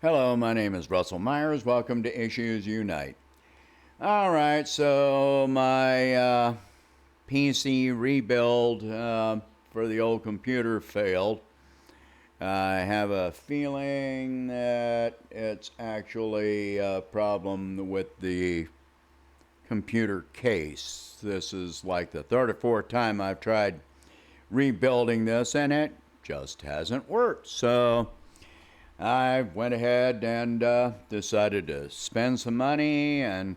Hello, my name is Russell Myers. Welcome to Issues Unite. All right, so my PC rebuild for the old computer failed. I have a feeling that it's actually a problem with the computer case. This is like the third or fourth time I've tried rebuilding this, and it just hasn't worked. So I went ahead and decided to spend some money and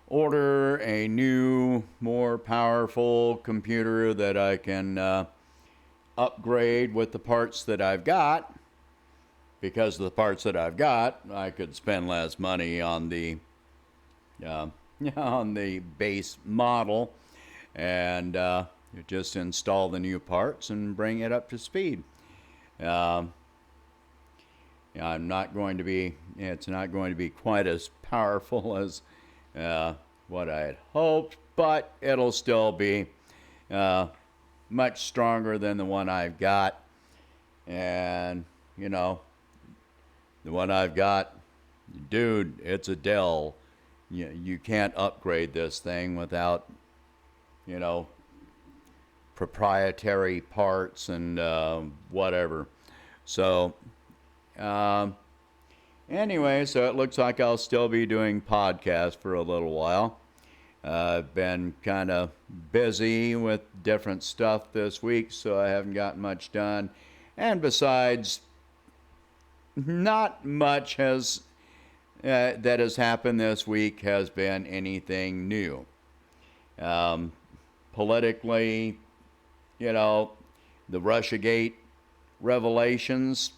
order a new, more powerful computer that I can upgrade with the parts that I've got. Because of the parts that I've got, I could spend less money on the uh, on the base model and just install the new parts and bring it up to speed. Um, I'm not going to be, it's not going to be quite as powerful as what I had hoped, but it'll still be uh, much stronger than the one I've got. And, you know, the one I've got, dude, it's a Dell. You can't upgrade this thing without, you know, proprietary parts and whatever. So, um, anyway, so it looks like I'll still be doing podcasts for a little while. I've been kind of busy with different stuff this week, so I haven't gotten much done. And besides, not much has that has happened this week has been anything new. Um, Politically, you know, the Russiagate revelations,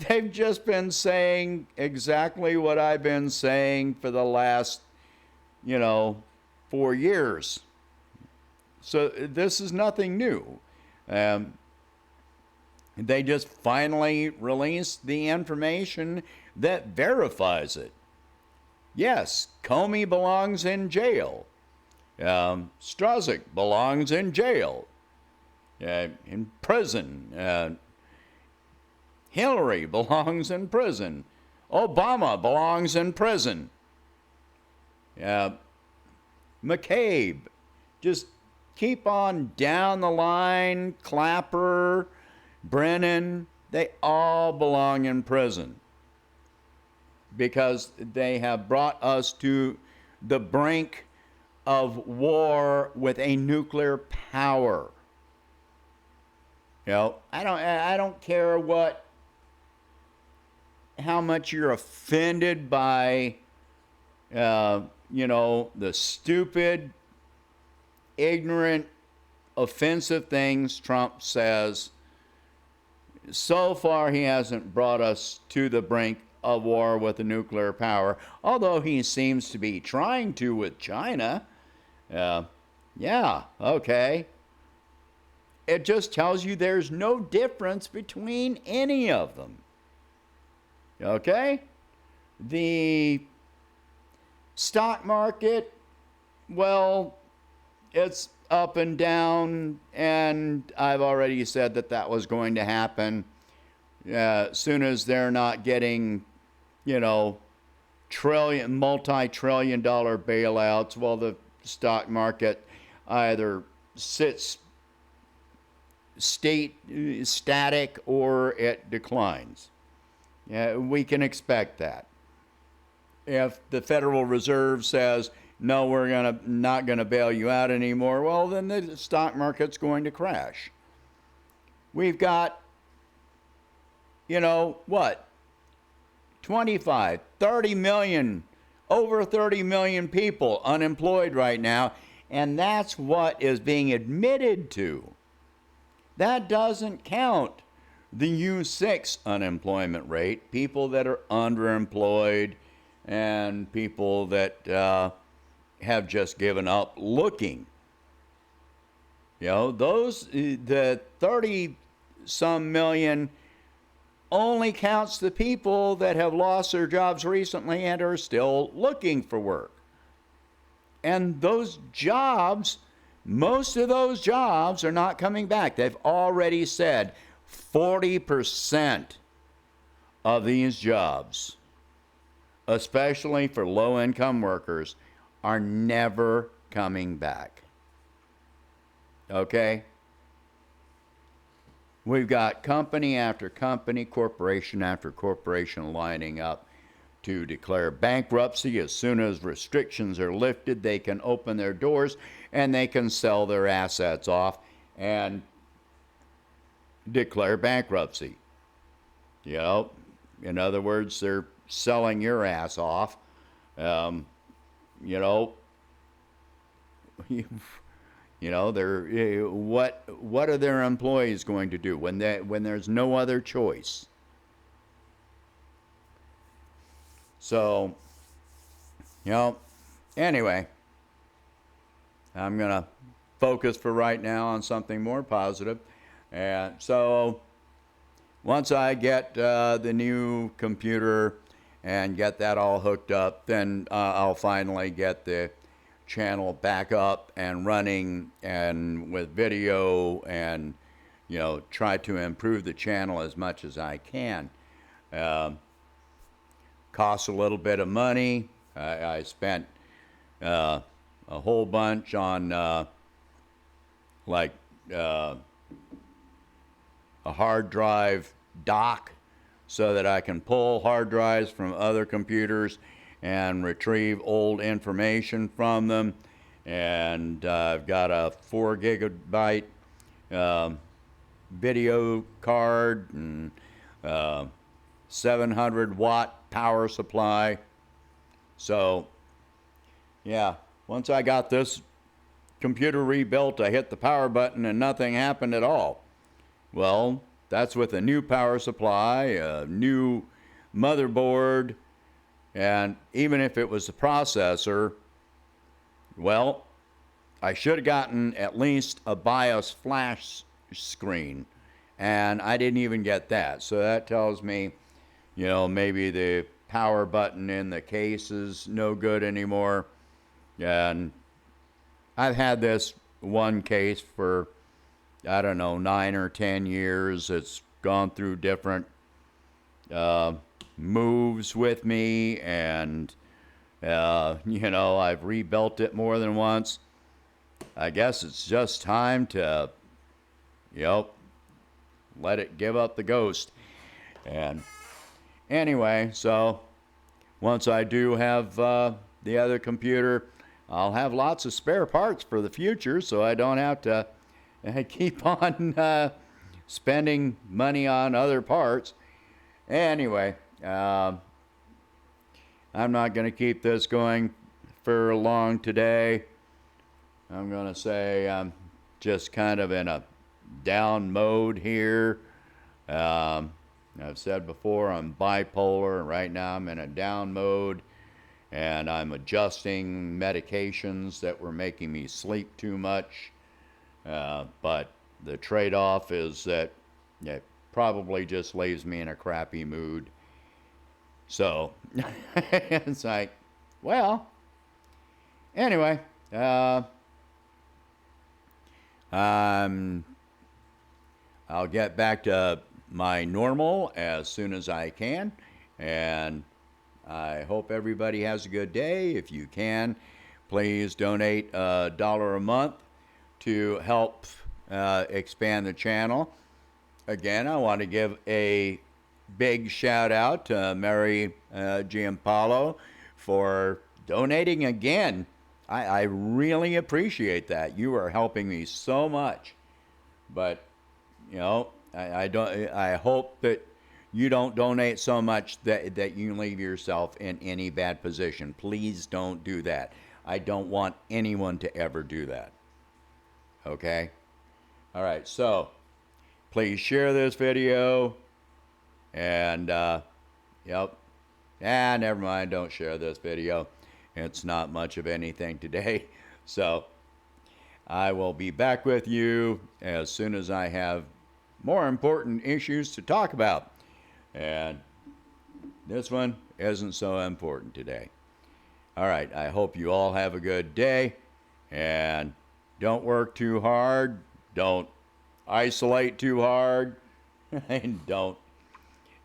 they've just been saying exactly what I've been saying for the last, 4 years. So this is nothing new. Um, they just finally released the information that verifies it. Yes, Comey belongs in jail. Strzok belongs in jail, in prison. Hillary belongs in prison. Obama belongs in prison. McCabe, just keep on down the line. Clapper, Brennan, they all belong in prison because they have brought us to the brink of war with a nuclear power. I don't care how much you're offended by, the stupid, ignorant, offensive things Trump says. So far, he hasn't brought us to the brink of war with a nuclear power, although he seems to be trying to with China. Yeah, okay. It just tells you there's no difference between any of them. Okay? The stock market, well, it's up and down, and I've already said that was going to happen. As soon as they're not getting, multi-trillion dollar bailouts, well, the stock market either sits static or it declines. Yeah, we can expect that. If the Federal Reserve says, no, we're not gonna bail you out anymore, well, then the stock market's going to crash. We've got, what? 25, 30 million, over 30 million people unemployed right now, and that's what is being admitted to. That doesn't count the U6 unemployment rate, people that are underemployed and people that have just given up looking. The 30 some million only counts the people that have lost their jobs recently and are still looking for work. And those jobs, most of those jobs are not coming back. They've already said 40% of these jobs, especially for low-income workers, are never coming back. Okay? We've got company after company, corporation after corporation lining up to declare bankruptcy. As soon as restrictions are lifted, they can open their doors and they can sell their assets off and declare bankruptcy. You know, in other words, they're selling your ass off. You know, they're what are their employees going to do when there's no other choice? So, anyway, I'm gonna focus for right now on something more positive. And so, once I get the new computer and get that all hooked up, then I'll finally get the channel back up and running and with video, and try to improve the channel as much as I can. Costs a little bit of money. I spent a whole bunch on a hard drive dock so that I can pull hard drives from other computers and retrieve old information from them. And I've got a 4 gigabyte video card and 700 watt power supply. So yeah, once I got this computer rebuilt, I hit the power button and nothing happened at all. Well, that's with a new power supply, a new motherboard, and even if it was the processor, well, I should have gotten at least a BIOS flash screen, and I didn't even get that. So that tells me, maybe the power button in the case is no good anymore. And I've had this one case for, I don't know, 9 or 10 years. It's gone through different moves with me, and I've rebuilt it more than once. I guess it's just time to let it give up the ghost. And anyway, so once I do have the other computer, I'll have lots of spare parts for the future, so I don't have to keep on spending money on other parts. Anyway, I'm not going to keep this going for long today. I'm going to say I'm just kind of in a down mode here. I've said before, I'm bipolar, and right now I'm in a down mode, and I'm adjusting medications that were making me sleep too much. But the trade-off is that it probably just leaves me in a crappy mood. So it's like, well, anyway, I'll get back to my normal as soon as I can, and I hope everybody has a good day. If you can, please donate $1 a month to help expand the channel. Again, I want to give a big shout out to Mary Giampaolo for donating again. I really appreciate that. You are helping me so much. But I hope that you don't donate so much that you leave yourself in any bad position. Please don't do that. I don't want anyone to ever do that. Okay? All right, so please share this video. And, never mind, don't share this video. It's not much of anything today. So I will be back with you as soon as I have more important issues to talk about. And this one isn't so important today. All right, I hope you all have a good day, and don't work too hard, don't isolate too hard, and don't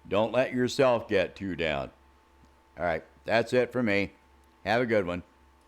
Don't let yourself get too down. All right, that's it for me. Have a good one.